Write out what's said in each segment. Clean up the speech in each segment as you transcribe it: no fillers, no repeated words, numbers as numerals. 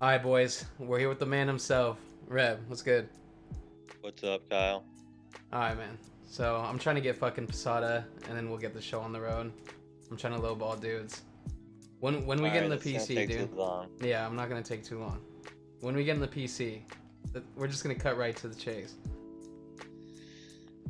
All right, boys. We're here with the man himself, Reb. What's good? What's up, Kyle? All right, man. So I'm trying to get fucking Posada, and then we'll get the show on the road. I'm trying to lowball dudes. When we get in the Alright, it's PC, gonna take dude. too long. Yeah, I'm not gonna take too long. When we get in the PC, we're just gonna cut right to the chase.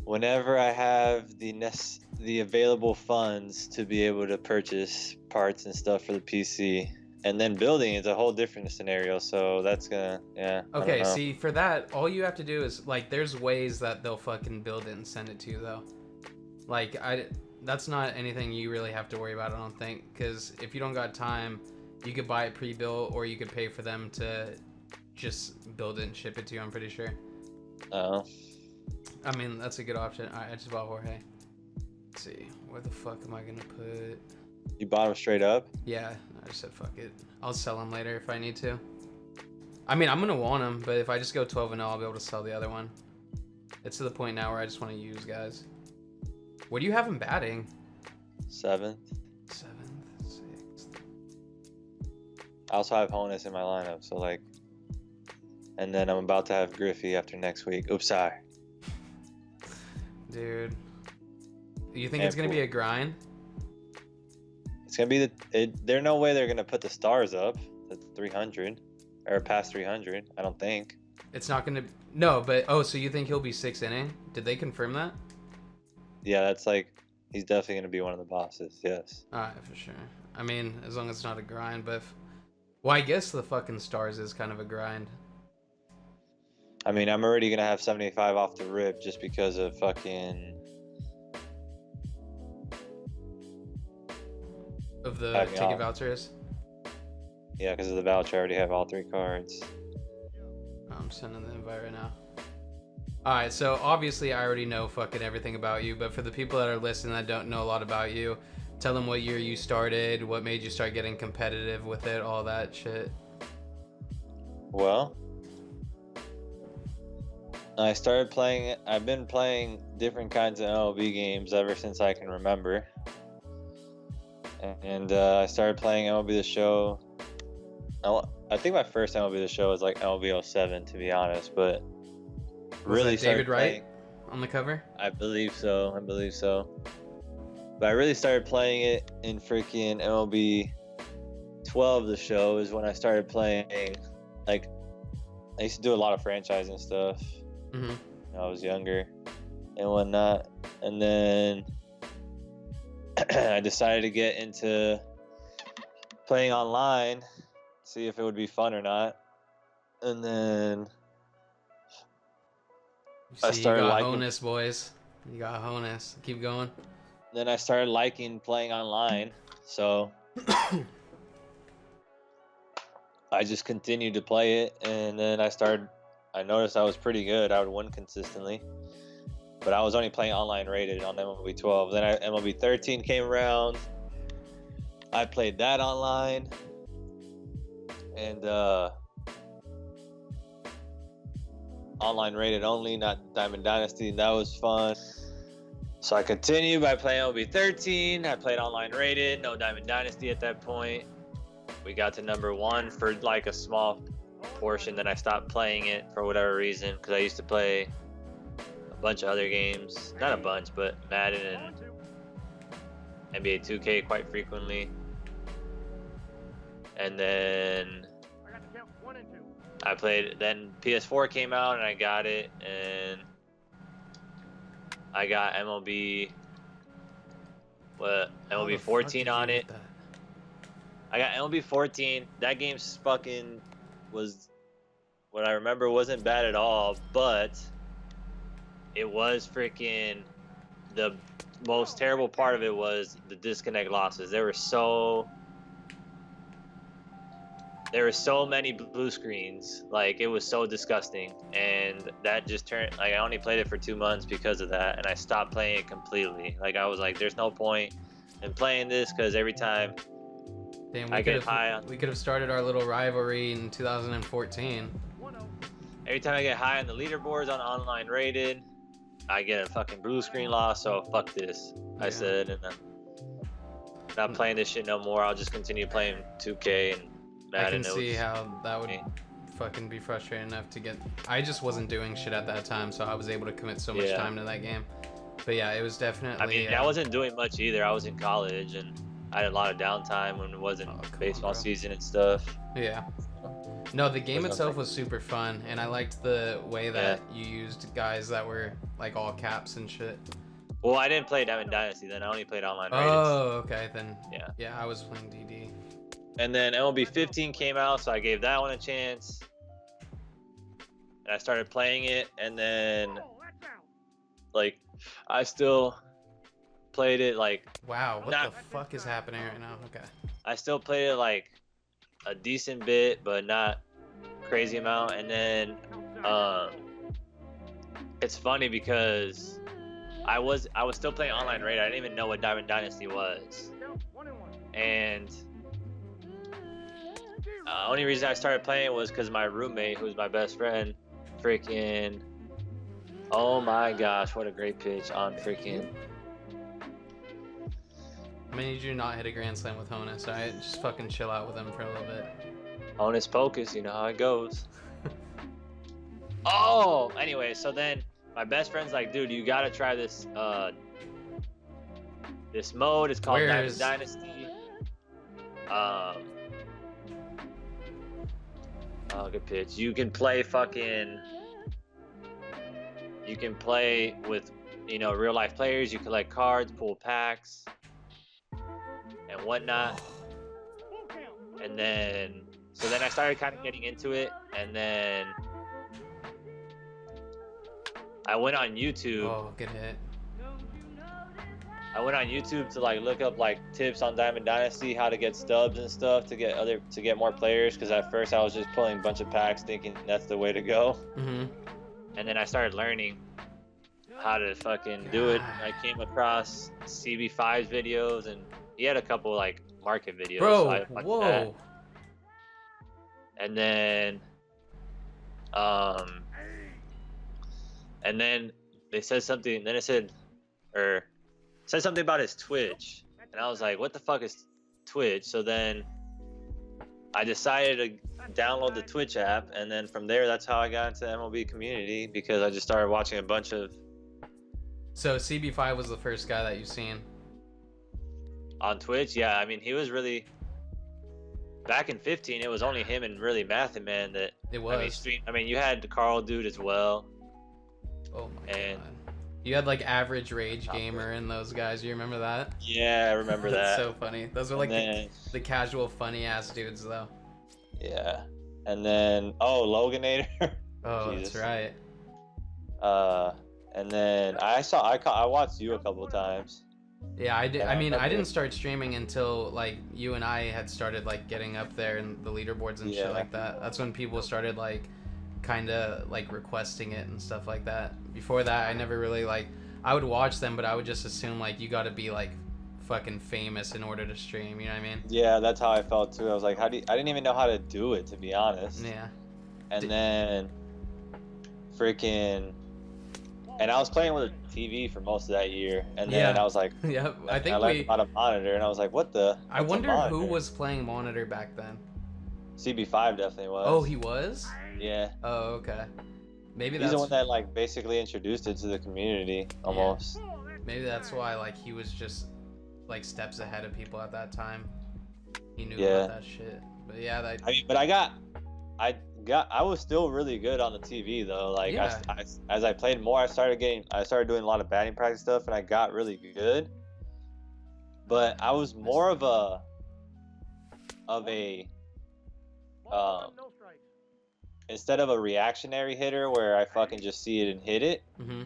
Whenever I have the available funds to be able to purchase parts and stuff for the PC, and then building is a whole different scenario. So that's gonna, yeah. I don't Okay, know. see, for that, all you have to do is like, there's ways that they'll fucking build it and send it to you, though. Like, that's not anything you really have to worry about, I don't think, because if you don't got time, you could buy it pre-built, or you could pay for them to just build it and ship it to you. I'm pretty sure. Oh, I mean, that's a good option. All right, I just bought Jorge. Let's see, where the fuck am I gonna put? you bought them straight up? Yeah, I just said fuck it. I'll sell them later if I need to. I mean, I'm gonna want them, but if I just go 12-0, I'll be able to sell the other one. It's to the point now where I just want to use guys. Where do you have him batting? 7th. 7th, 6th. I also have Honus in my lineup, so like, and then I'm about to have Griffey after next week. Oops, sorry. Dude, you think it's gonna be a grind? It's gonna be there's no way they're gonna put the stars up at 300 or past 300. I don't think. It's not gonna. No, but so you think he'll be 6th inning? Did they confirm that? Yeah, that's like he's definitely gonna be one of the bosses. Yes. All right, for sure. I mean, as long as it's not a grind, but well, I guess the fucking stars is kind of a grind. I mean, I'm already gonna have 75 off the rip just because of fucking Of the Back me ticket off. vouchers. Yeah, because of the voucher. I already have all 3 cards. I'm sending the invite right now. Alright, so obviously I already know fucking everything about you, but for the people that are listening that don't know a lot about you, tell them what year you started, what made you start getting competitive with it, all that shit. Well, I started playing. I've been playing different kinds of MLB games ever since I can remember. And I started playing MLB the Show. I think my first MLB the Show was like MLB 07, to be honest, but really Was that David started Wright playing. on the cover? I believe so. But I really started playing it in freaking MLB 12. The show is when I started playing. Like, I used to do a lot of franchising stuff Mm-hmm. when I was younger and whatnot. And then I decided to get into playing online, see if it would be fun or not. And then See, I started you got liking. Honus, boys. You got Honus. Keep going. Then I started liking playing online, so I just continued to play it, and then I noticed I was pretty good. I would win consistently, but I was only playing online rated on MLB 12. Then MLB 13 came around. I played that online, and online rated only, not Diamond Dynasty. That was fun. So I continued by playing MLB 13. I played online rated, no Diamond Dynasty at that point. We got to number 1 for like a small portion. Then I stopped playing it for whatever reason because I used to play a bunch of other games. Not a bunch, but Madden and NBA 2K quite frequently. And then I played, then PS4 came out and I got it, and I got MLB 14 on it. I got MLB 14. That game's fucking was, what I remember, wasn't bad at all, but it was freaking, the most terrible part of it was the disconnect losses. There were so many blue screens. Like, it was so disgusting, and that just turned, like, I only played it for 2 months because of that, and I stopped playing it completely. Like, I was like, there's no point in playing this, because every time Damn, I get high on, we could have started our little rivalry in 2014. every time I get high on the leaderboards on online rated, I get a fucking blue screen loss. So fuck this, I said, and not playing this shit no more. I'll just continue playing 2K and I can Madden. see how that would fucking be frustrating enough to get. I just wasn't doing shit at that time, so I was able to commit so much time to that game. But yeah, it was definitely. I mean, I wasn't doing much either. I was in college and I had a lot of downtime when it wasn't baseball season and stuff. Yeah. No, the game itself was super fun, and I liked the way that you used guys that were like all caps and shit. Well, I didn't play Diamond Dynasty then. I only played online rated. Oh, okay, then. Yeah. Yeah, I was playing DD. And then MLB 15 came out, so I gave that one a chance. And I started playing it, and then like I still played it like. Wow, what the fuck is happening right now? Okay. I still played it like a decent bit, but not crazy amount. And then it's funny because I was still playing online raid. I didn't even know what Diamond Dynasty was. And only reason I started playing it was because my roommate, who's my best friend, freaking, oh my gosh, what a great pitch on freaking. I mean, you do not hit a grand slam with Honus, alright? Just fucking chill out with him for a little bit. Honus pocus, you know how it goes. Oh, anyway, so then my best friend's like, dude, you gotta try this this mode. It's called Diamond Dynasty. Oh, good pitch. You can play with, you know, real life players. You collect cards, pull packs, and whatnot. And then, so then I started kind of getting into it, and then I went on YouTube. Oh, good hit. I went on YouTube to like look up like tips on Diamond Dynasty, how to get stubs and stuff to get more players. Because at first I was just pulling a bunch of packs, thinking that's the way to go. Mm-hmm. And then I started learning how to fucking do it. I came across CB5's videos, and he had a couple like market videos. Bro, so I whoa. That. And then they said something. Then it said something about his Twitch, and I was like, what the fuck is Twitch? So then I decided to download the Twitch app, and then from there, that's how I got into the MLB community, because I just started watching a bunch of. So CB5 was the first guy that you've seen on Twitch? Yeah, I mean, he was really, back in 15, it was only him and really Mathin Man that it was. I mean, you had the Carl dude as well. Oh my god. You had like Average Rage Gamer and those guys. You remember that? Yeah, I remember that. That's so funny. Those were like the casual, funny ass dudes, though. Yeah. And then Loganator. Oh, that's right. And then I watched you a couple times. Yeah, I did. I mean, I didn't start streaming until like you and I had started like getting up there in the leaderboards and shit like that. That's when people started like kind of like requesting it and stuff like that. Before that, I never really like, I would watch them, but I would just assume like you got to be like fucking famous in order to stream, you know what I mean? Yeah, that's how I felt too. I was like, I didn't even know how to do it, to be honest. Yeah. And then freaking, and I was playing with a TV for most of that year, and then I was like, yeah, I think I learned how to monitor, and I was like, what the? I wonder who was playing monitor back then. CB5 definitely was. Oh, he was? Yeah. Oh, okay. Maybe he's the one that like basically introduced it to the community almost. Yeah. Maybe that's why like he was just like steps ahead of people at that time. He knew about that shit. But yeah, I mean, but I was still really good on the TV though. Like as I played more, I started doing a lot of batting practice stuff, and I got really good. But I was more of a instead of a reactionary hitter where I fucking just see it and hit it. Mm-hmm.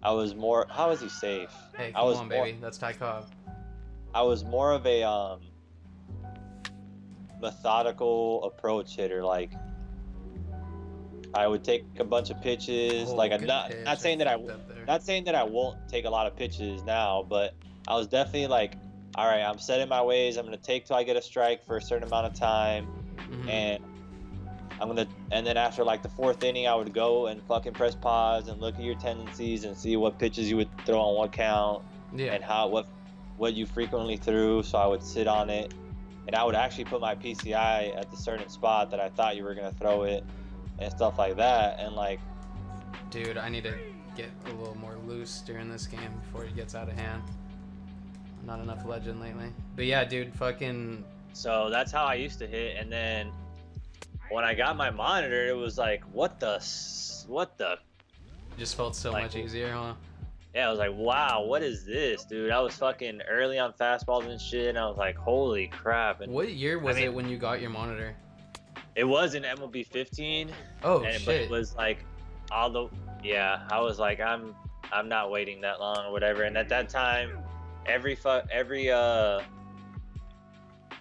I was more. How is he safe? Hey, come on, baby. That's Ty Cobb. I was more of a methodical approach hitter. Like I would take a bunch of pitches. Like I'm not saying that I won't take a lot of pitches now, but I was definitely like, all right, I'm setting my ways. I'm gonna take till I get a strike for a certain amount of time, and and then after like the fourth inning, I would go and fucking press pause and look at your tendencies and see what pitches you would throw on what count, and what you frequently threw. So I would sit on it, and I would actually put my PCI at the certain spot that I thought you were gonna throw it, and stuff like that. And like, dude, I need to get a little more loose during this game before it gets out of hand. Not enough legend lately. But yeah, dude, fucking. So that's how I used to hit, and then when I got my monitor, it was like, what the? It just felt so much easier, huh? Yeah, I was like, wow, what is this, dude? I was fucking early on fastballs and shit, and I was like, holy crap. And what year was it when you got your monitor? It was in MLB 15. Oh, shit. But it was like I was like, I'm not waiting that long or whatever. And at that time,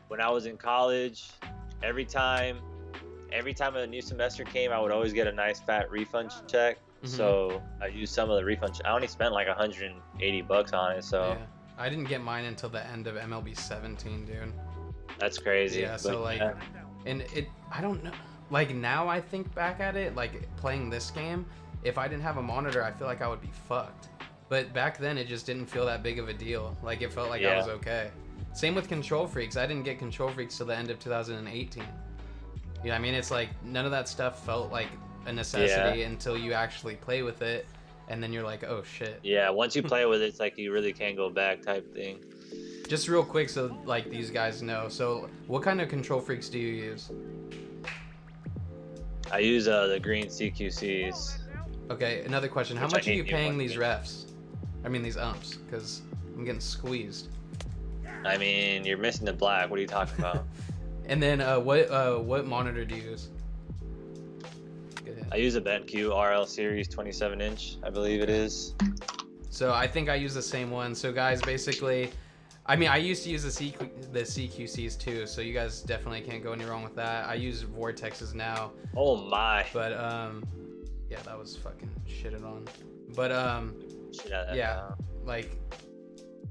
when I was in college, every time a new semester came, I would always get a nice fat refund check. Mm-hmm. So I used some of the refund. I only spent like $180 on it. So yeah. I didn't get mine until the end of MLB 17, dude. That's crazy. Yeah. So like, and I don't know. Like now I think back at it, like playing this game, if I didn't have a monitor, I feel like I would be fucked. But back then it just didn't feel that big of a deal. Like it felt like I was okay. Same with Control Freaks. I didn't get Control Freaks till the end of 2018. You know, I mean, it's like none of that stuff felt like a necessity until you actually play with it, and then you're like, oh shit. Yeah, once you play with it, it's like you really can't go back type thing. Just real quick, so like these guys know. So, what kind of Control Freaks do you use? I use the green CQCs. Okay, another question. How much are you paying these refs? I mean, these umps, because I'm getting squeezed. I mean, you're missing the black. What are you talking about? And then what monitor do you use? I use a BenQ RL Series 27-inch, I believe it is. So I think I use the same one. So guys, basically, I mean, I used to use the CQCs too, so you guys definitely can't go any wrong with that. I use Vortexes now. Oh my. But yeah, that was fucking shitted on. But yeah, like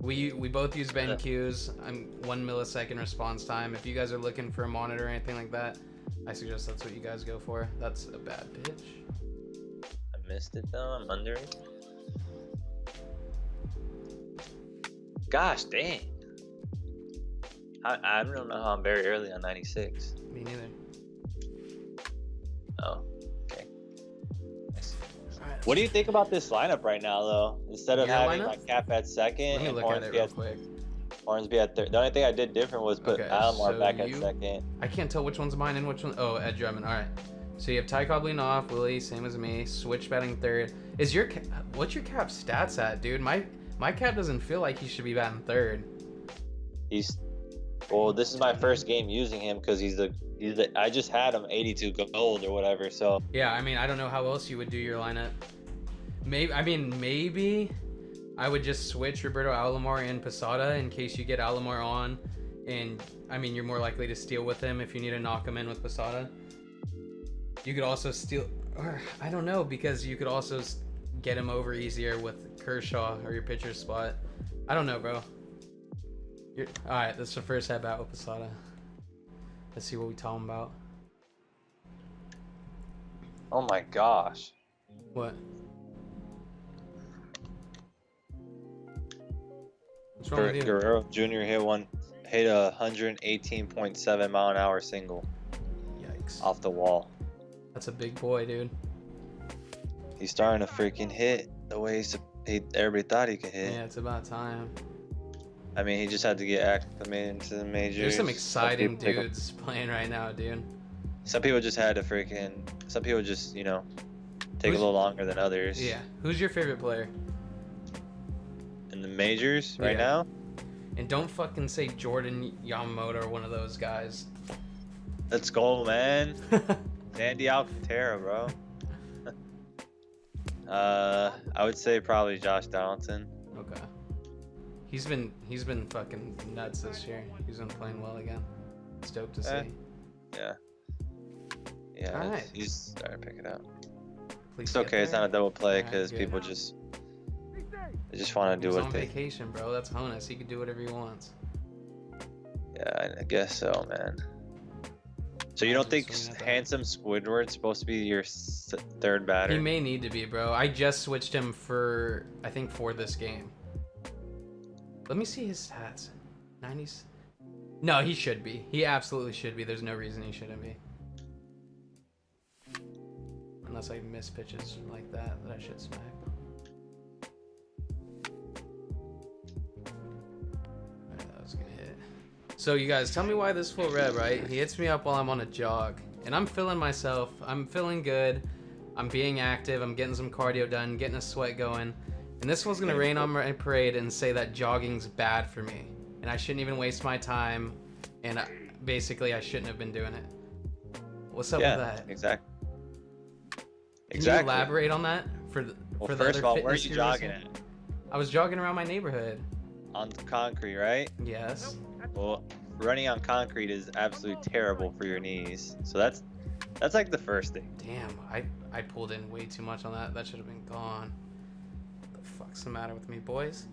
we both use BenQs. I'm 1 millisecond response time. If you guys are looking for a monitor or anything like that, I suggest that's what you guys go for. That's a bad pitch. I missed it though. I'm under it. Gosh dang. I don't know how I'm very early on 96. Me neither. Oh, okay. Right, what do you think about this lineup right now, though? Instead of having my cap at second and Hornsby at third. The only thing I did different was put Alomar back at second. I can't tell which one's mine and which one. Oh, Ed Drummond. All right. So you have Ty Cobb leading off, Willie, same as me. Switch batting third. What's your cap stats at, dude? My cap doesn't feel like he should be batting third. Well, this is my first game using him because he's the I just had him 82 gold or whatever. So yeah, I mean, I don't know how else you would do your lineup. Maybe I would just switch Roberto Alomar and Posada in case you get Alomar on, and I mean, you're more likely to steal with him if you need to knock him in with Posada. You could also steal, or I don't know, because you could also get him over easier with Kershaw or your pitcher spot. I don't know, bro. All right, this is the first at bat with Posada. Let's see what we talking about. Oh my gosh. What? What's wrong with you? Guerrero Jr. hit a 118.7 mile an hour single. Yikes. Off the wall. That's a big boy, dude. He's starting to freaking hit the way everybody thought he could hit. Yeah, it's about time. I mean, he just had to get acclimated into the majors. There's some exciting dudes playing right now, dude. Some people just had to some people just, take a little longer than others. Yeah. Who's your favorite player? In the majors right now? And don't fucking say Jordan Yamamoto or one of those guys. Let's go, man. Andy Alcantara, bro. I would say probably Josh Donaldson. Okay. He's been fucking nuts this year. He's been playing well again. It's dope to see. Yeah. Yeah. All right. He's starting to pick it up. Please it's okay. It's not a double play because people just want to do what they. He's on vacation, bro. That's Honus. He can do whatever he wants. Yeah, I guess so, man. So you don't think handsome Squidward's supposed to be your third batter? He may need to be, bro. I just switched him for this game. Let me see his stats. 90s. No, he should be. He absolutely should be. There's no reason he shouldn't be. Unless I miss pitches like that I should smack. Alright, that was gonna hit. So you guys, tell me why this full red, right? He hits me up while I'm on a jog. And I'm feeling myself. I'm feeling good. I'm being active. I'm getting some cardio done, getting a sweat going. And this was gonna rain on my parade and say that jogging's bad for me. And I shouldn't even waste my time. And basically, I shouldn't have been doing it. What's up with that? Exactly. Can you elaborate on that for the first of all, where are you jogging at? I was jogging around my neighborhood. On concrete, right? Yes. Well, running on concrete is absolutely terrible for your knees. So that's like the first thing. Damn, I pulled in way too much on that. That should have been gone. What the fuck's the matter with me, boys?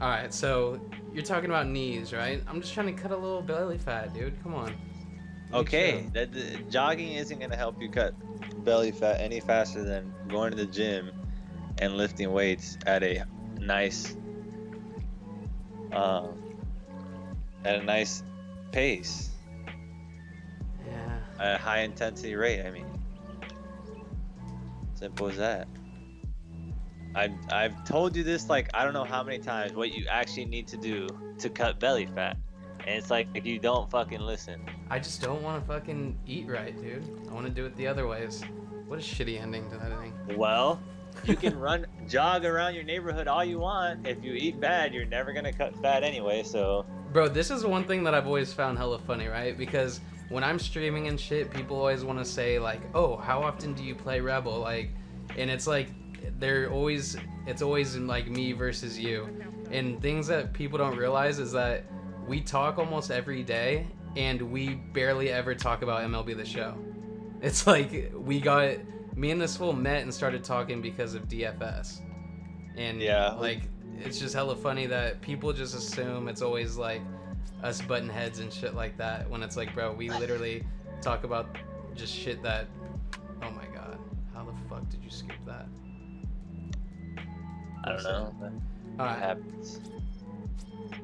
All right, so you're talking about knees, right? I'm just trying to cut a little belly fat, dude. Come on. Okay, jogging isn't gonna help you cut belly fat any faster than going to the gym and lifting weights at a nice pace. Yeah. At a high intensity rate. I mean, simple as that. I've told you this like I don't know how many times what you actually need to do to cut belly fat, and it's like if you don't fucking listen. I just don't want to fucking eat right, dude. I want to do it the other ways. What a shitty ending to that thing. Well, you can jog around your neighborhood all you want. If you eat bad, you're never gonna cut fat anyway. So. Bro, this is one thing that I've always found hella funny, right? Because when I'm streaming and shit, people always want to say like, "Oh, how often do you play Rebel?" Like, and it's like it's always like me versus you. And things that people don't realize is that we talk almost every day and we barely ever talk about MLB the Show. It's like me and this fool met and started talking because of DFS. And like it's just hella funny that people just assume it's always like us button heads and shit like that when it's like, bro, we literally talk about just shit that, oh my god, how the fuck did you scoop that? I don't know. All right. It happens.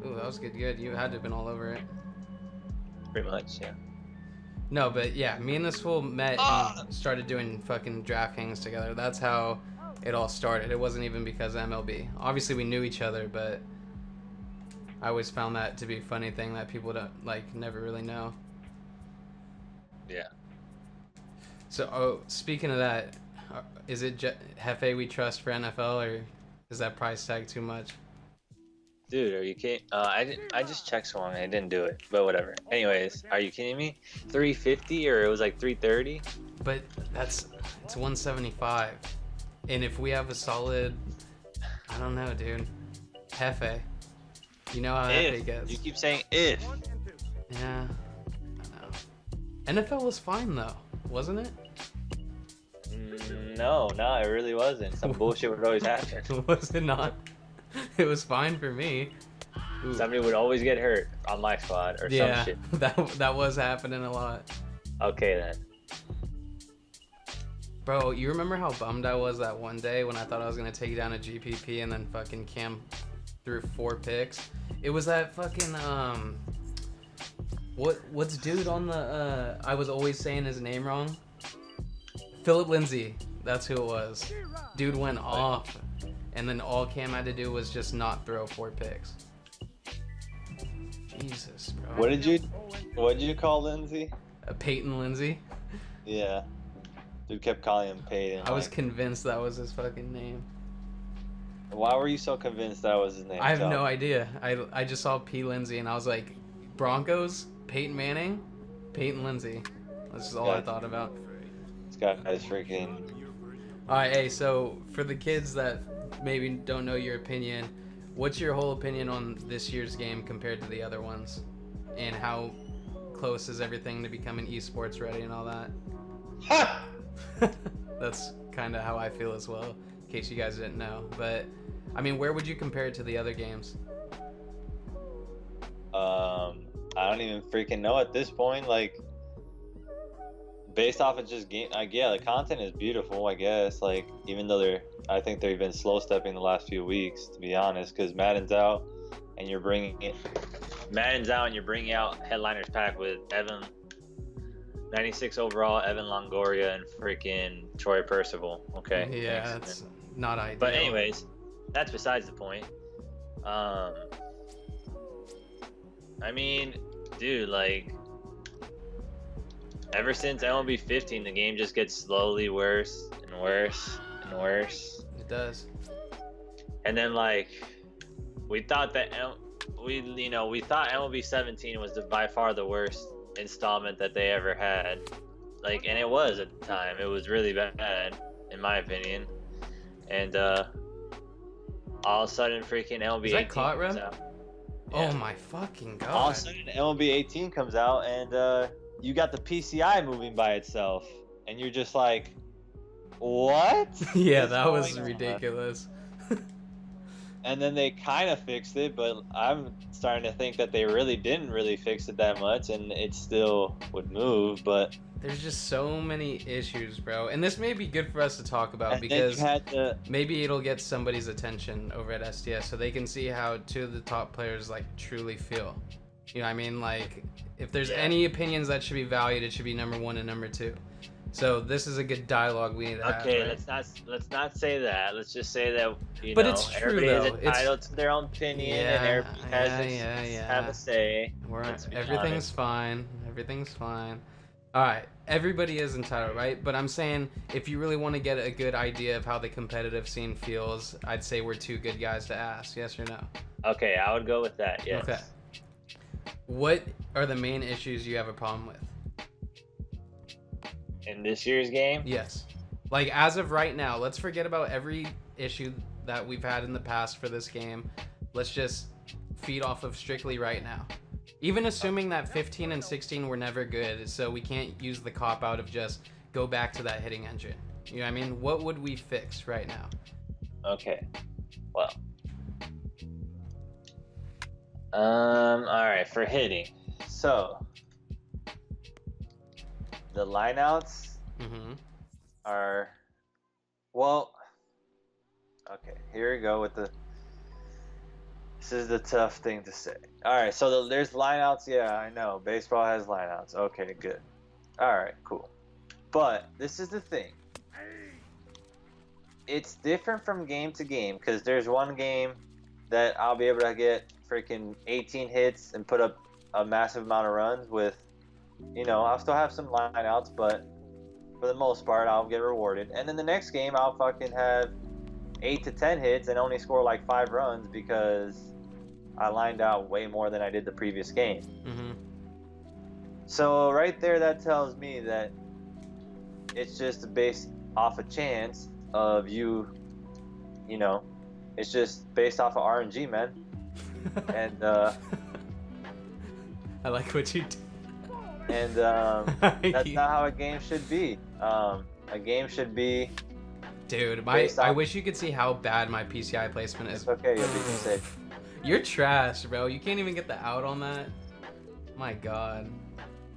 Ooh, that was good. You had to have been all over it. Pretty much, yeah. No, but yeah, me and this fool met and started doing fucking DraftKings together. That's how it all started. It wasn't even because of MLB. Obviously, we knew each other, but I always found that to be a funny thing that people don't never really know. Yeah. So, speaking of that, is it Hefe we trust for NFL, or is that price tag too much? Dude, are you kidding? I just checked someone and I didn't do it, but whatever. Anyways, are you kidding me? 350 or it was like 330? But it's 175, and if we have a solid, I don't know, dude. Hefe, you know how Hefe gets. You keep saying if. Yeah, I know. NFL was fine though, wasn't it? No, it really wasn't. Some bullshit would always happen. Was it not? It was fine for me. Ooh. Somebody would always get hurt on my squad or some shit. that was happening a lot. Okay then. Bro, you remember how bummed I was that one day when I thought I was gonna take down a GPP and then fucking Cam threw 4 picks? It was that fucking what's dude on the I was always saying his name wrong. Philip Lindsay, that's who it was. Dude went off, and then all Cam had to do was just not throw 4 picks. Jesus, bro. What did you call Lindsay? Peyton Lindsay. Yeah. Dude kept calling him Peyton. I was convinced that was his fucking name. Why were you so convinced that was his name? I have no idea. I just saw P. Lindsay and I was like, Broncos, Peyton Manning, Peyton Lindsay. That's just all I thought about. This guy is freaking. Alright, hey, so for the kids that maybe don't know your opinion, what's your whole opinion on this year's game compared to the other ones? And how close is everything to becoming esports ready and all that? Ha! That's kind of how I feel as well, in case you guys didn't know. But, I mean, where would you compare it to the other games? I don't even freaking know at this point. Like, based off of just game, the content is beautiful, I guess. Like, even though I think they've been slow stepping the last few weeks, to be honest, because Madden's out, and you're bringing Madden's out and you're bringing out headliners pack with Evan, 96 overall, Evan Longoria, and freaking Troy Percival. Okay. Yeah, thanks, that's not ideal. But anyways, that's besides the point. I mean, dude, like, ever since MLB 15, the game just gets slowly worse and worse and worse. It does. And then, like, we thought MLB 17 was by far the worst installment that they ever had. Like, and it was at the time. It was really bad, in my opinion. And all of a sudden, freaking MLB 18 caught, comes Rem? out. Oh Yeah. my fucking god. All of a sudden, MLB 18 comes out, and you got the PCI moving by itself, and you're just like, what? Yeah, What's that was going on? ridiculous. And then they kind of fixed it, but I'm starting to think that they really didn't really fix it that much, and it still would move. But There's just so many issues, bro. And this may be good for us to talk about and because then you had the maybe it'll get somebody's attention over at STS so they can see how two of the top players like truly feel. You know what I mean? Like, if there's any opinions that should be valued, it should be number 1 and number 2. So this is a good dialogue we need to have. okay. Right? Let's not say that. Let's just say that But it's true, everybody though. is entitled to their own opinion, and everybody have a say. Let's be Everything's honest. fine. Everything's fine. All right. Everybody is entitled, right? But I'm saying if you really want to get a good idea of how the competitive scene feels, I'd say we're 2 good guys to ask. Yes or no? Okay, I would go with that. Yes. Okay. What are the main issues you have a problem with? In this year's game, Yes. Like, as of right now, let's forget about every issue that we've had in the past for this game. Let's just feed off of strictly right now. Even assuming that 15 and 16 were never good, so we can't use the cop-out of just go back to that hitting engine. You know what I mean? What would we fix right now? okay. Well. All right, for hitting. So, the lineouts Mm-hmm. are, well, okay, here we go with the, this is the tough thing to say. All right, so there's lineouts. Yeah, I know. Baseball has lineouts. Okay, good. All right, cool. But this is the thing. It's different from game to game because there's one game that I'll be able to get freaking 18 hits and put up a massive amount of runs with, I'll still have some lineouts, but for the most part, I'll get rewarded. And then the next game, I'll fucking have 8 to 10 hits and only score like 5 runs because I lined out way more than I did the previous game. Mm-hmm. So right there, that tells me that it's just based off a chance of it's just based off of RNG, man. And I like what you do. and that's not how a game should be. A game should be. Dude, based I off- wish you could see how bad my PCI placement is. It's okay, you'll be safe. You're trash, bro. You can't even get the out on that. My god.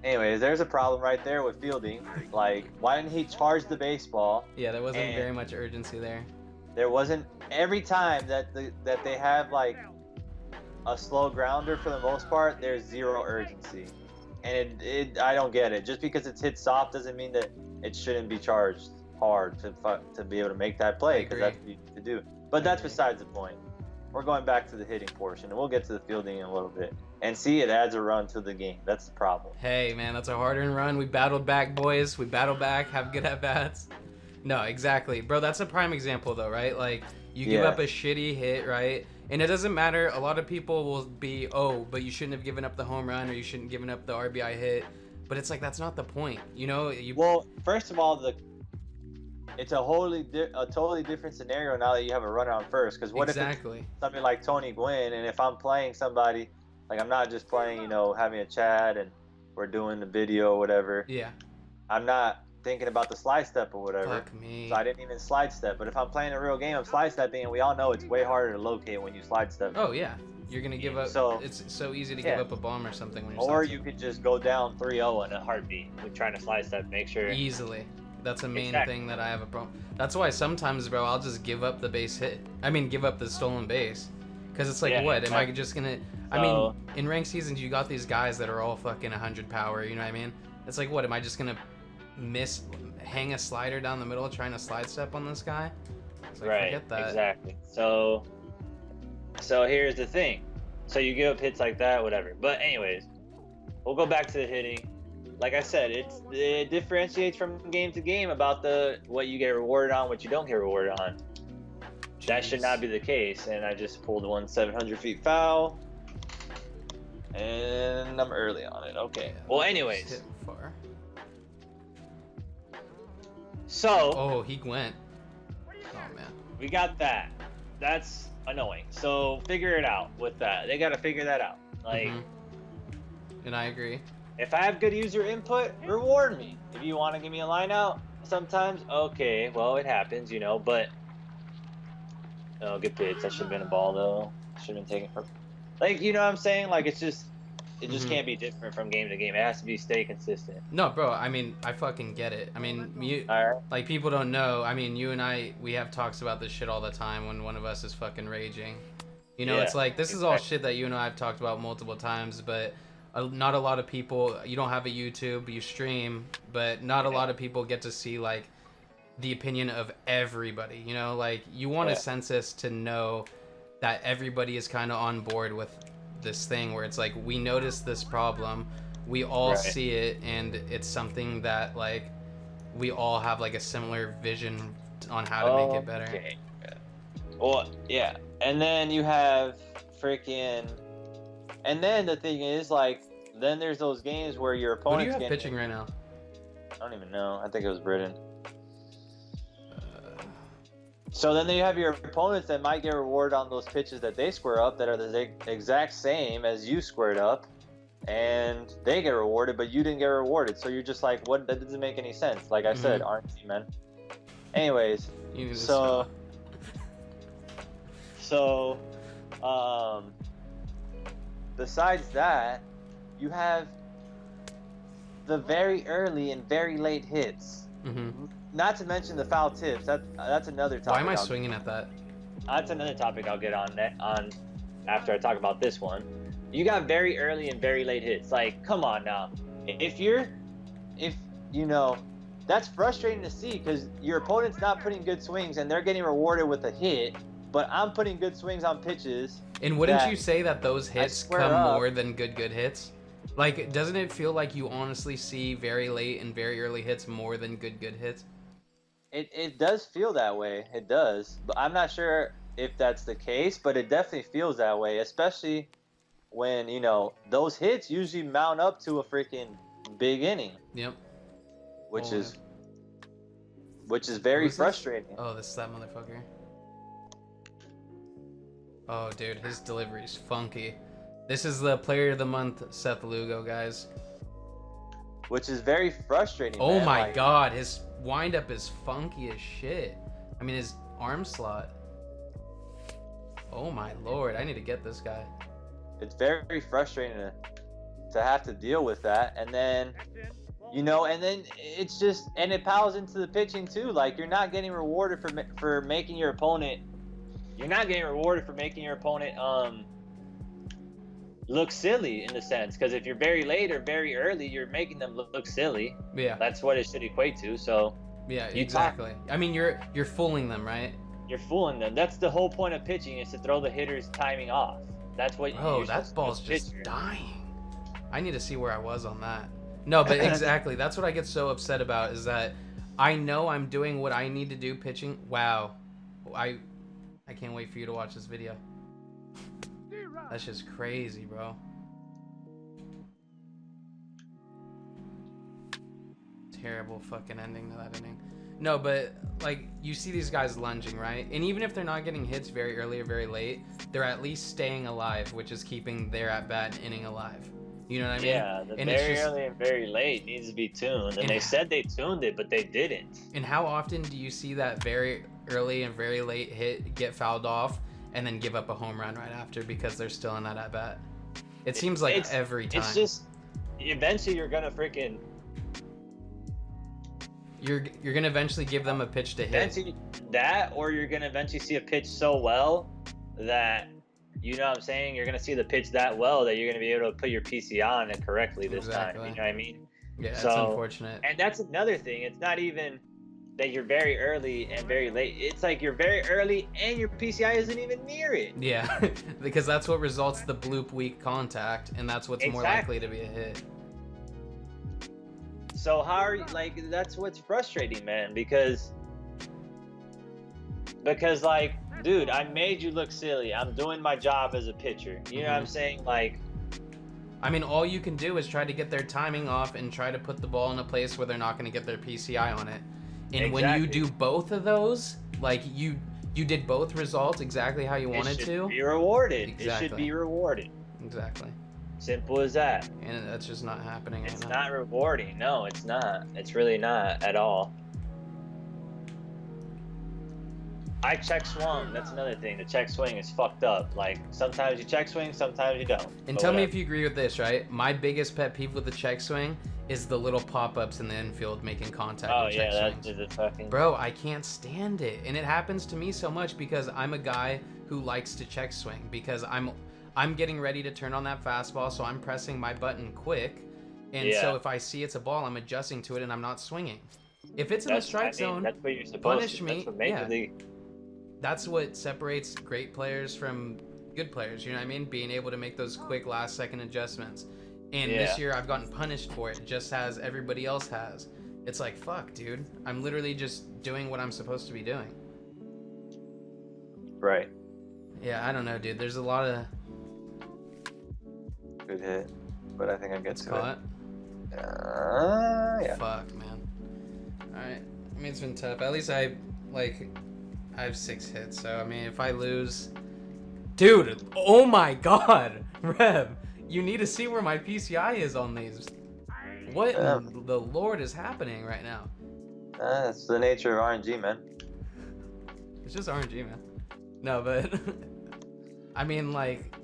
Anyways, there's a problem right there with fielding. Like, why didn't he charge the baseball? Yeah, there wasn't And- very much urgency there. There wasn't every time that they have like a slow grounder for the most part. There's zero urgency, and I don't get it. Just because it's hit soft doesn't mean that it shouldn't be charged hard to be able to make that play, because that's what you need to do. But that's besides the point. We're going back to the hitting portion, and we'll get to the fielding in a little bit. And see, it adds a run to the game. That's the problem. Hey, man, that's a hard-earned run. We battled back, boys. We battled back. Have good at-bats. No, exactly. Bro, that's a prime example, though, right? Like, you give Yeah. up a shitty hit, right? And it doesn't matter. A lot of people will be, oh, but you shouldn't have given up the home run or you shouldn't have given up the RBI hit. But it's like, that's not the point. Well, first of all, it's a totally different scenario now that you have a runner on first. Because what if it's something like Tony Gwynn, and if I'm playing somebody, like I'm not just playing, having a chat and we're doing the video or whatever. Yeah. I'm not thinking about the slide step or whatever. Fuck me. So I didn't even slide step. But if I'm playing a real game, I'm slide stepping, and we all know it's way harder to locate when you slide step. Oh, yeah. You're going to give up. So, it's so easy to yeah. give up a bomb or something when you're Or slide you could just go down 3-0 in a heartbeat with trying to slide step. Make sure. easily. That's a main Exactly. thing that I have a problem. That's why sometimes, bro, I'll just give up the base hit. I mean, give up the stolen base. Because it's like, Yeah, what? Am I exactly. just gonna? I mean, in ranked seasons, you got these guys that are all fucking 100 power. You know what I mean? It's like, what? Am I just gonna hang a slider down the middle trying to slide step on this guy? It's like, Right. forget that. Exactly. So here's the thing. So you give up hits like that, whatever. But anyways, we'll go back to the hitting. Like I said, it differentiates from game to game about what you get rewarded on, what you don't get rewarded on. That should not be the case. And I just pulled one 700 feet foul, and I'm early on it. Okay. Yeah, Well, anyways. hit far. So. Oh, he went. Oh man. We got that. That's annoying. So figure it out with that. They got to figure that out. Like. Mhm. And I agree. If I have good user input, reward me. If you want to give me a line out, sometimes, okay, well, it happens, you know, but... Oh, good pitch. That should have been a ball, though. Should have been taken for... Like, you know what I'm saying? Like, it just can't be different from game to game. It has to stay consistent. No, bro, I mean, I fucking get it. I mean, Alright. like, people don't know. I mean, you and I, we have talks about this shit all the time when one of us is fucking raging. You know, Yeah, it's like, this is all shit that you and I have talked about multiple times, but... not a lot of people, you don't have a YouTube, you stream, but not a lot of people get to see like the opinion of everybody, you know, like you want a census to know that everybody is kind of on board with this thing where it's like, we notice this problem, we all see it, and it's something that like we all have like a similar vision on how to make it better. Okay. Well, yeah. And then you have freaking... And then the thing is, like, then there's those games where your opponent's Who do you have pitching right now? I don't even know. I think it was Britain. So then you have your opponents that might get rewarded on those pitches that they square up that are the exact same as you squared up, and they get rewarded, but you didn't get rewarded. So you're just like, what? That doesn't make any sense. Like I said, RNC, man. Anyways, besides that, you have the very early and very late hits. Mm-hmm. Not to mention the foul tips. That's another topic. Why am I swinging at that? That's another topic I'll get on after I talk about this one. You got very early and very late hits. Like, come on now. If you know, that's frustrating to see because your opponent's not putting good swings and they're getting rewarded with a hit, but I'm putting good swings on pitches. And wouldn't you say that those hits come more than good hits? Like, doesn't it feel like you honestly see very late and very early hits more than good hits? It does feel that way. It does. But I'm not sure if that's the case, but it definitely feels that way, especially when, you know, those hits usually mount up to a freaking big inning. Yep. Which is very frustrating. Oh, this is that motherfucker. Oh, dude, his delivery's funky. This is the player of the month, Seth Lugo, guys. Which is very frustrating. Oh man. my god, his windup is funky as shit. I mean, his arm slot. Oh my lord, I need to get this guy. It's very frustrating to have to deal with that, and then, you know, and then it's just, and it piles into the pitching too. Like, you're not getting rewarded for making your opponent. You're not getting rewarded for making your opponent look silly in a sense, because if you're very late or very early, you're making them look silly. Yeah. That's what it should equate to. So. Yeah, exactly. I mean, you're fooling them, right? You're fooling them. That's the whole point of pitching, is to throw the hitter's timing off. That's what. Oh, that ball's just dying. I need to see where I was on that. No, but exactly. That's what I get so upset about, is that I know I'm doing what I need to do pitching. Wow. I can't wait for you to watch this video. That's just crazy, bro. Terrible fucking ending to that inning. No, but like, you see these guys lunging, right? And even if they're not getting hits very early or very late, they're at least staying alive, which is keeping their at-bat inning alive. You know what I mean? Yeah, the very early and very late needs to be tuned. And they said they tuned it, but they didn't. And how often do you see that very early and very late hit get fouled off and then give up a home run right after because they're still in that at-bat? It seems like every time. It's just, eventually you're going to freaking... You're going to eventually give them a pitch to hit. That, or you're going to eventually see a pitch so well that You know what I'm saying? You're gonna see the pitch that well that you're gonna be able to put your PCI on it correctly this time. You know what I mean? Yeah, it's So, unfortunate. And that's another thing. It's not even that you're very early and very late. It's like you're very early and your PCI isn't even near it. Yeah, because that's what results the bloop weak contact, and that's what's more likely to be a hit. So how are you, like, that's what's frustrating, man, because like, dude, I made you look silly. I'm doing my job as a pitcher. You know what I'm saying? Like, I mean, all you can do is try to get their timing off and try to put the ball in a place where they're not going to get their PCI on it. And when you do both of those, like you did both results exactly how you wanted to. It should be rewarded. Exactly. It should be rewarded. Exactly. Simple as that. And that's just not happening. It's not rewarding. No, it's not. It's really not at all. I check swung. That's another thing. The check swing is fucked up. Like, sometimes you check swing, sometimes you don't. And tell me if you agree with this, right? My biggest pet peeve with the check swing is the little pop-ups in the infield making contact with check swings. That's just fucking... Bro, I can't stand it. And it happens to me so much because I'm a guy who likes to check swing because I'm getting ready to turn on that fastball, so I'm pressing my button quick. And so if I see it's a ball, I'm adjusting to it and I'm not swinging. If it's in the strike zone, that's what you're supposed punish to. me. That's what Major League... That's what separates great players from good players, you know what I mean? Being able to make those quick last-second adjustments. And this year I've gotten punished for it, just as everybody else has. It's like, fuck, dude. I'm literally just doing what I'm supposed to be doing. Right. Yeah, I don't know, dude. There's a lot of... Good hit, but I think I get to caught. It. Yeah. Fuck, man. Alright. I mean, it's been tough. At least I have 6 hits, so I mean, if I lose... Dude, oh my god! Rev, you need to see where my PCI is on these. What in the Lord is happening right now? It's the nature of RNG, man. It's just RNG, man. No, but... I mean, like...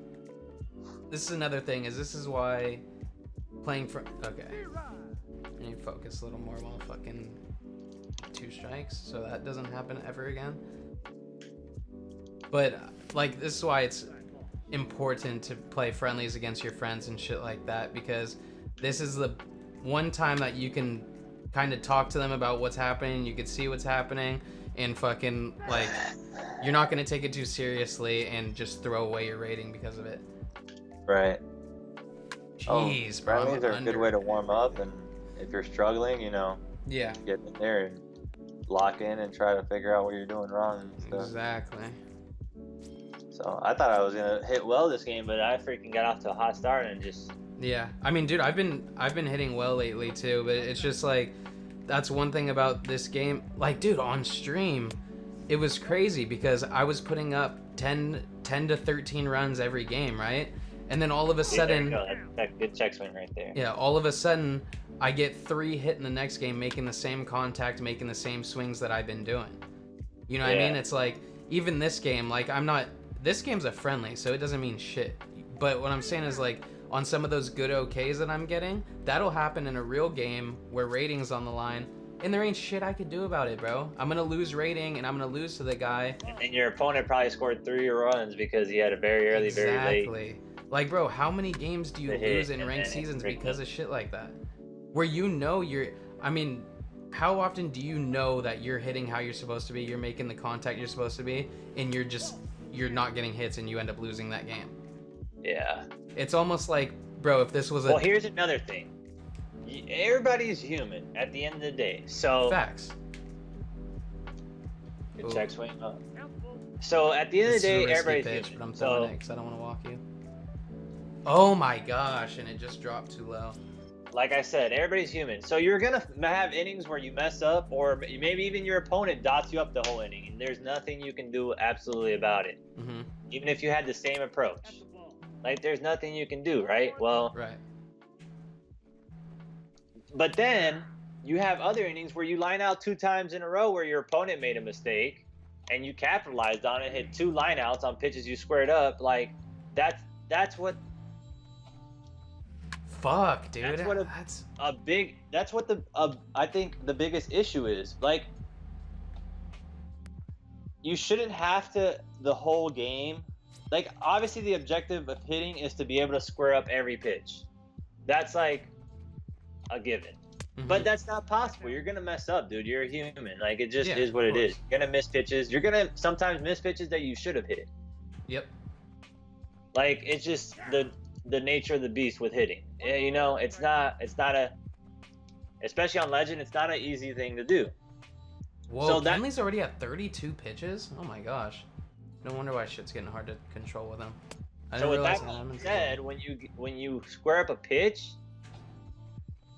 This is another thing, this is why playing for... Okay. I need to focus a little more while fucking 2 strikes, so that doesn't happen ever again. But, like, this is why it's important to play friendlies against your friends and shit like that, because this is the one time that you can kind of talk to them about what's happening, you can see what's happening, and fucking, like, you're not going to take it too seriously and just throw away your rating because of it. Right. Jeez, bro. Friendlies are a good way to warm up, and if you're struggling, you know, get in there and lock in and try to figure out what you're doing wrong and stuff. Exactly. So I thought I was gonna hit well this game, but I freaking got off to a hot start and just... Yeah, I mean, dude, I've been hitting well lately too, but it's just like, that's one thing about this game. Like, dude, on stream, it was crazy because I was putting up 10 to 13 runs every game, right? And then all of a sudden... That's good check swing right there. Yeah, all of a sudden, I get 3 hit in the next game, making the same contact, making the same swings that I've been doing. You know what I mean? It's like, even this game, like, I'm not... This game's a friendly, so it doesn't mean shit. But what I'm saying is, like, on some of those good OKs that I'm getting, that'll happen in a real game where rating's on the line, and there ain't shit I could do about it, bro. I'm gonna lose rating, and I'm gonna lose to the guy. And your opponent probably scored 3 runs because he had a very early, very late. Exactly. Like, bro, how many games do you lose in ranked seasons because of shit like that? Where you know you're... I mean, how often do you know that you're hitting how you're supposed to be, you're making the contact you're supposed to be, and you're not getting hits and you end up losing that game? Yeah. It's almost like, bro, if this was a... Well, here's another thing. Everybody's human at the end of the day, so... Facts. Good check swing. So, at the end of the day, everybody's pitch, human. But I'm throwing it because I don't want to walk you. Oh my gosh, and it just dropped too low. Like I said, everybody's human. So you're going to have innings where you mess up, or maybe even your opponent dots you up the whole inning, and there's nothing you can do absolutely about it. Mm-hmm. Even if you had the same approach. Like, there's nothing you can do, right? Well, right. But then you have other innings where you line out 2 times in a row where your opponent made a mistake, and you capitalized on it, hit 2 lineouts on pitches you squared up. Like, that's what... Fuck, dude. That's what I think the biggest issue is. Like, you shouldn't have to the whole game like obviously the objective of hitting is to be able to square up every pitch. That's like a given. But that's not possible. You're gonna mess up, dude. You're a human. Like, it just is what it is. You're gonna miss pitches. You're gonna sometimes miss pitches that you should have hit. Yep. Like, it's just the nature of the beast with hitting. You know, it's not a, especially on Legend, it's not an easy thing to do. Whoa, so Kenley's already at 32 pitches? Oh my gosh. No wonder why shit's getting hard to control with him. So with that being said, when you square up a pitch,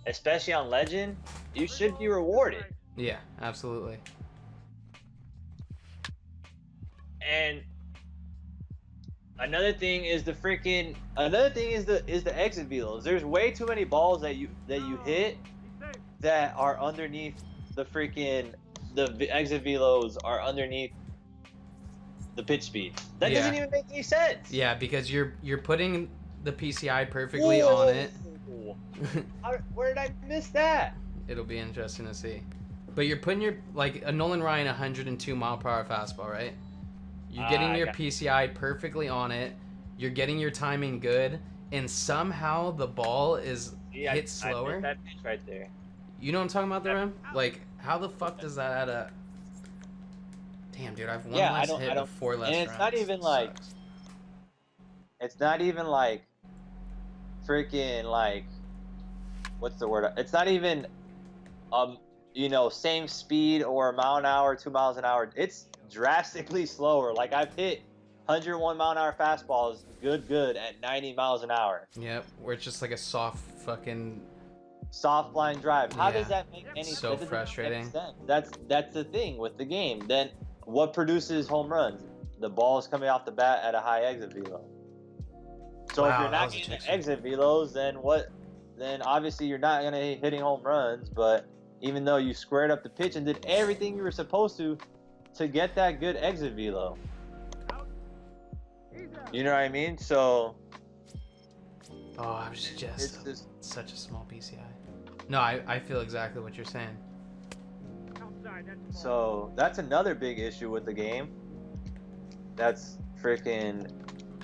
especially on Legend, you should be rewarded. Yeah, absolutely. And another thing is the exit velos. There's way too many balls that you hit that are underneath the exit velos are underneath the pitch speed. That doesn't even make any sense. Yeah, because you're putting the PCI perfectly on it. Where did I miss that? It'll be interesting to see. But you're putting your, like, a Nolan Ryan 102 mile per hour fastball, right? You're getting your PCI perfectly on it. You're getting your timing good, and somehow the ball is hit slower. I that pitch right there. You know what I'm talking about, the rim? Like, how the fuck does that add up? Damn, dude, I've one less hit with 4 less rounds. And it's not even like, it's not even like freaking like, what's the word? It's not even, you know, same speed or a mile an hour, 2 miles an hour. It's drastically slower. Like, I've hit 101 mile an hour fastballs good at 90 miles an hour. Yep, where it's just like a soft line drive. How does that make any sense? So frustrating. That's the thing with the game. Then what produces home runs? The ball's coming off the bat at a high exit velo. So if you're not getting the exit velos, then what? Then obviously you're not gonna be hitting home runs. But even though you squared up the pitch and did everything you were supposed to get that good exit velo, you know what I mean? So. Oh, I was just such a small PCI. No, I feel exactly what you're saying. So that's another big issue with the game. That's freaking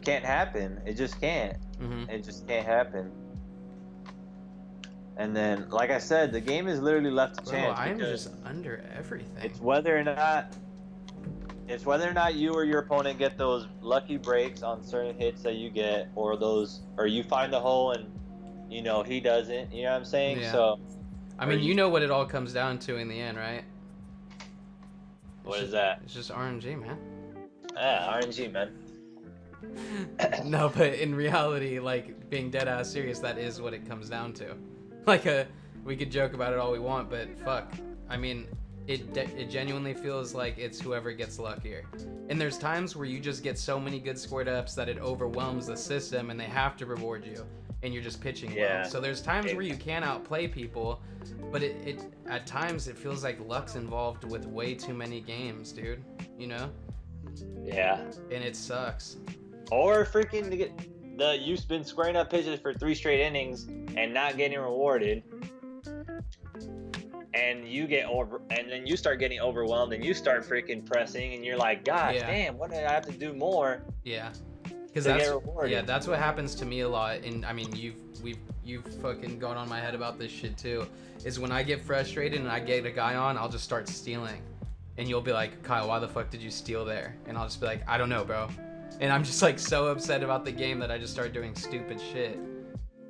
can't happen. It just can't. It just can't happen. And then, like I said, the game is literally left to chance. I'm just under everything. It's whether or not you or your opponent get those lucky breaks on certain hits that you get, or you find the hole and, you know, he doesn't. You know what I'm saying? Yeah. So, I mean, you know what it all comes down to in the end, right? What is that? It's just RNG, man. Yeah, RNG, man. No, but in reality, like, being dead ass serious, that is what it comes down to. Like, we could joke about it all we want, but fuck. I mean, it genuinely feels like it's whoever gets luckier. And there's times where you just get so many good squared ups that it overwhelms the system and they have to reward you, and you're just pitching well. So there's times where you can outplay people, but it at times it feels like luck's involved with way too many games, dude. You know? Yeah. And it sucks. Or freaking you've been squaring up pitches for 3 straight innings and not getting rewarded. And you get and then you start getting overwhelmed and you start freaking pressing and you're like, gosh, damn, what did I have to do more? Yeah. Because that's what happens to me a lot. And I mean, you've fucking gone on my head about this shit too. Is when I get frustrated and I get a guy on, I'll just start stealing. And you'll be like, Kyle, why the fuck did you steal there? And I'll just be like, I don't know, bro. And I'm just like so upset about the game that I just start doing stupid shit.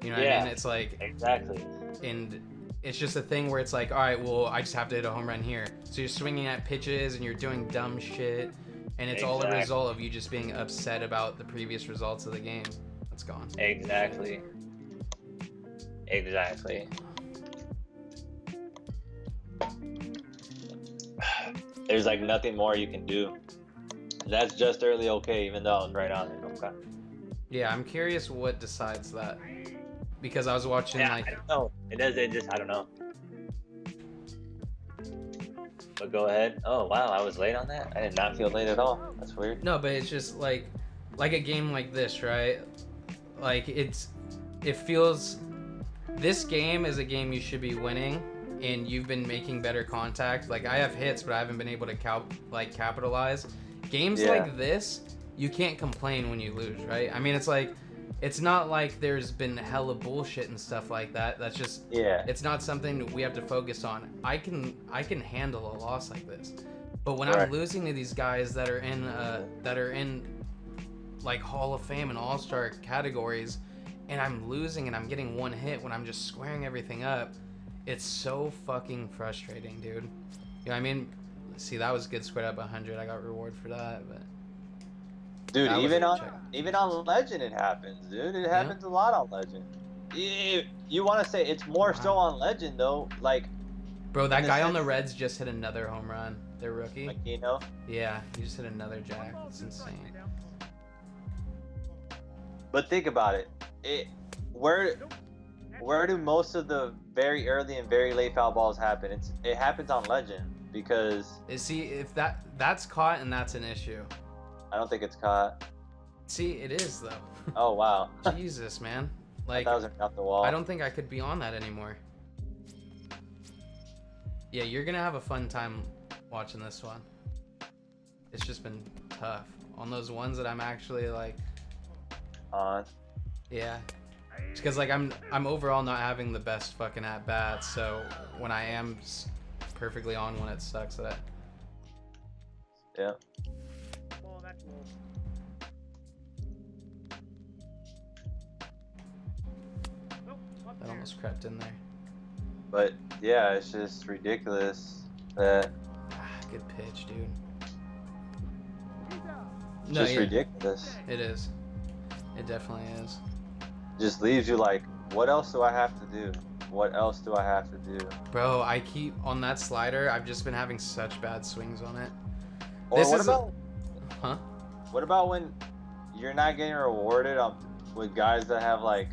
You know what I mean? It's like exactly. And it's just a thing where it's like, all right, well, I just have to hit a home run here. So you're swinging at pitches and you're doing dumb shit, and it's all a result of you just being upset about the previous results of the game. That's gone. Exactly. There's like nothing more you can do. That's just early okay, even though I was right on it. Okay. Yeah, I'm curious what decides that. Because I was watching I don't know. I don't know. But go ahead. Oh wow, I was late on that? I did not feel late at all. That's weird. No, but it's just like a game like this, right? Like this game is a game you should be winning, and you've been making better contact. Like, I have hits, but I haven't been able to capitalize. Games like this, you can't complain when you lose, right? I mean, it's like, it's not like there's been hella bullshit and stuff like that. That's just, it's not something we have to focus on. I can handle a loss like this, but when I'm losing to these guys that are in like Hall of Fame and All-Star categories, and I'm losing and I'm getting one hit when I'm just squaring everything up, it's so fucking frustrating, dude. You know what I mean? See, that was good, squared up 100. I got reward for that, but dude, even on Legend it happens, dude. It happens a lot on Legend. You want to say it's more so on Legend though, like. Bro, that guy on the Reds just hit another home run. Their rookie. Aquino? Yeah, he just hit another jack. It's insane. But think about it. Where do most of the very early and very late foul balls happen? It happens on Legend because. See, if that's caught and that's an issue. I don't think it's caught. See, it is though. Oh wow. Jesus, man. Like, that was off the wall. I don't think I could be on that anymore. Yeah, you're gonna have a fun time watching this one. It's just been tough on those ones that I'm actually like on. Yeah, it's because like I'm overall not having the best fucking at bats. So when I am perfectly on one, it sucks that. Yeah. That almost crept in there. But yeah, it's just ridiculous that. Good pitch, dude. Just ridiculous. It is. It definitely is. Just leaves you like, what else do I have to do? What else do I have to do? Bro, I keep on that slider. I've just been having such bad swings on it. Or what about? Huh? What about when you're not getting rewarded with guys that have like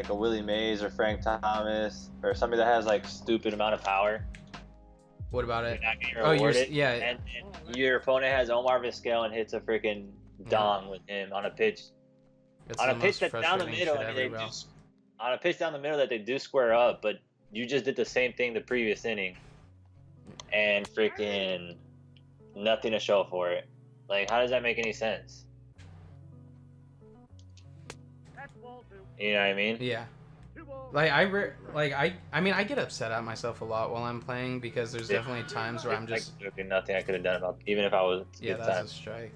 a Willie Mays or Frank Thomas or somebody that has like stupid amount of power? What about it? You're not getting rewarded, yeah. And your opponent has Omar Vizquel and hits a freaking dong with him on a pitch. It's on a pitch that's down the middle, on a pitch down the middle that they do square up, but you just did the same thing the previous inning, and freaking nothing to show for it. Like, how does that make any sense? You know what I mean? Yeah. Like I mean I get upset at myself a lot while I'm playing because there's definitely times where I'm just nothing I could have done about even if I was. Yeah, that's a strike.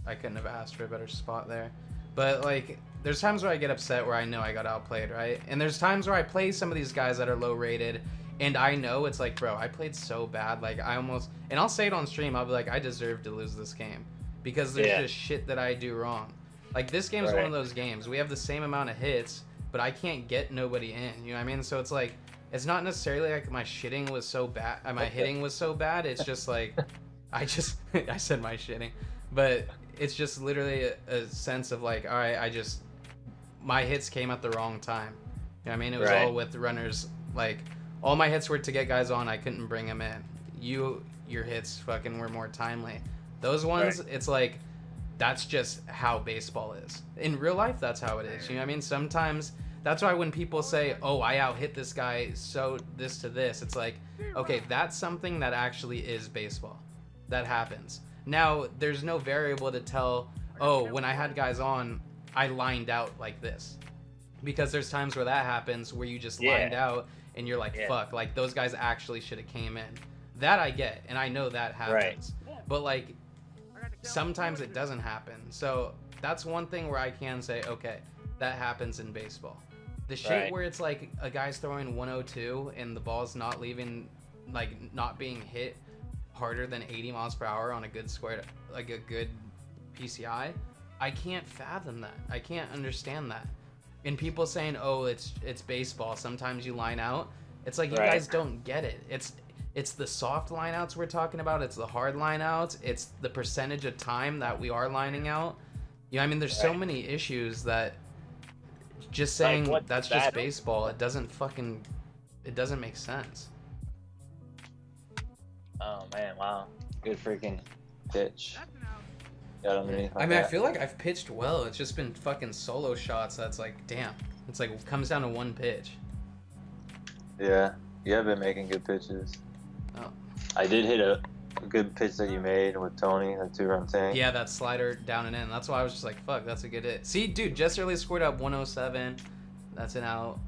I couldn't have asked for a better spot there. But like there's times where I get upset where I know I got outplayed, right? And there's times where I play some of these guys that are low rated and I know it's like, bro, I played so bad, like I almost, and I'll say it on stream, I'll be like, I deserve to lose this game because there's just shit that I do wrong. Like this game is one of those games. We have the same amount of hits, but I can't get nobody in. You know what I mean? So it's like, it's not necessarily like my shitting was so bad, my hitting was so bad. It's just like, I said my shitting, but it's just literally a sense of like, all right, my hits came at the wrong time. You know what I mean? It was all with runners. Like all my hits were to get guys on. I couldn't bring them in. Your hits fucking were more timely. Those ones, it's like, that's just how baseball is. In real life, that's how it is. You know what I mean? Sometimes, that's why when people say, oh, I out-hit this guy, so this to this, it's like, okay, that's something that actually is baseball. That happens. Now, there's no variable to tell, oh, when I had guys on, I lined out like this. Because there's times where that happens, where you just lined out, and you're like, fuck, like, those guys actually should have came in. That I get, and I know that happens. But, like, sometimes it doesn't happen. So that's one thing where I can say, okay, that happens in baseball. The shit where it's like a guy's throwing 102 and the ball's not leaving, like not being hit harder than 80 miles per hour on a good square, like a good PCI, I can't fathom that. I can't understand that. And people saying, oh, it's baseball, sometimes you line out. It's like, you guys don't get it. It's the soft lineouts we're talking about. It's the hard lineouts. It's the percentage of time that we are lining out. You know, I mean, there's so many issues that just saying like, that's just baseball. It doesn't make sense. Oh man, wow, good freaking pitch. I feel like I've pitched well. It's just been fucking solo shots. That's like, damn. It's like it comes down to one pitch. Yeah, you have been making good pitches. Oh. I did hit a good pitch that you made with Tony, the 2-run tank. Yeah, that slider down and in. That's why I was just like, fuck, that's a good hit. See, dude, Jess early scored up 107. That's an out.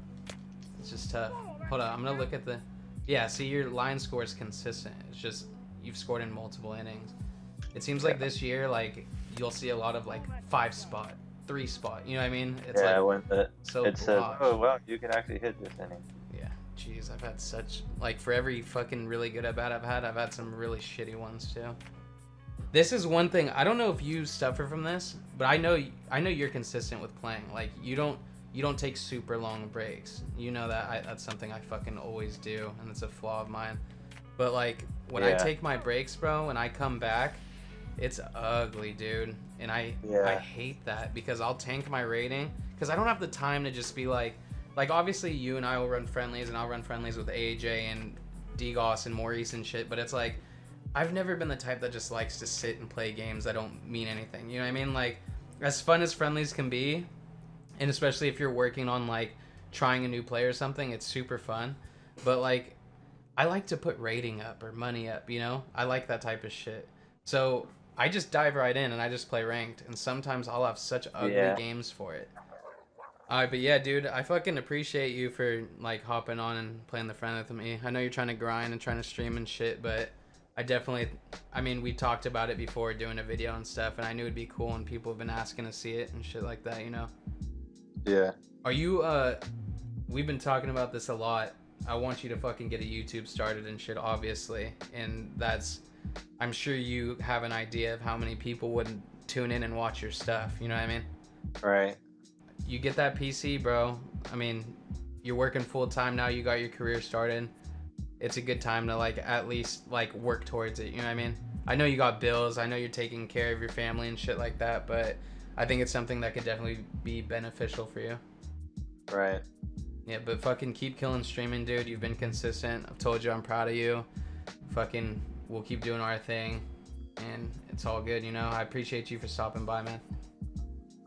It's just tough. Hold on, I'm gonna look at the. Yeah, see, your line score is consistent. It's just you've scored in multiple innings. It seems like this year, like you'll see a lot of like 5-spot, 3-spot. You know what I mean? It's yeah, like when so it says, blotched. oh well, you can actually hit this inning. Yeah, jeez, I've had such like for every fucking really good at bat I've had some really shitty ones too. This is one thing I don't know if you suffer from this, but I know you're consistent with playing. Like you don't take super long breaks. You know that that's something I fucking always do, and it's a flaw of mine. But like when I take my breaks, bro, and I come back, it's ugly, dude. And I hate that because I'll tank my rating because I don't have the time to just be like obviously you and I will run friendlies and I'll run friendlies with AJ and Degos and Maurice and shit, but it's like I've never been the type that just likes to sit and play games that don't mean anything. You know what I mean? Like as fun as friendlies can be, and especially if you're working on like trying a new play or something, it's super fun. But like I like to put rating up or money up, you know? I like that type of shit. So I just dive right in and I just play ranked, and sometimes I'll have such ugly games for it. Alright, but yeah, dude, I fucking appreciate you for like hopping on and playing the friend with me. I know you're trying to grind and trying to stream and shit, but I mean, we talked about it before doing a video and stuff, and I knew it'd be cool, and people have been asking to see it and shit like that, you know? Yeah. Are you, we've been talking about this a lot. I want you to fucking get a YouTube started and shit, obviously, and I'm sure you have an idea of how many people would tune in and watch your stuff, you know what I mean? Right. You get that PC, bro. I mean, you're working full time now, you got your career started. It's a good time to like at least like work towards it, you know what I mean? I know you got bills, I know you're taking care of your family and shit like that, but I think it's something that could definitely be beneficial for you. Right. Yeah, but fucking keep killing streaming, dude. You've been consistent. I've told you I'm proud of you. Fucking we'll keep doing our thing, and it's all good, you know? I appreciate you for stopping by, man.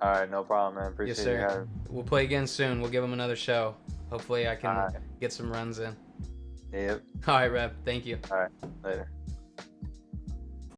All right, no problem, man. Appreciate yes, sir. You having. We'll play again soon. We'll give them another show. Hopefully I can get some runs in. Yep. All right, Reb. Thank you. All right, later.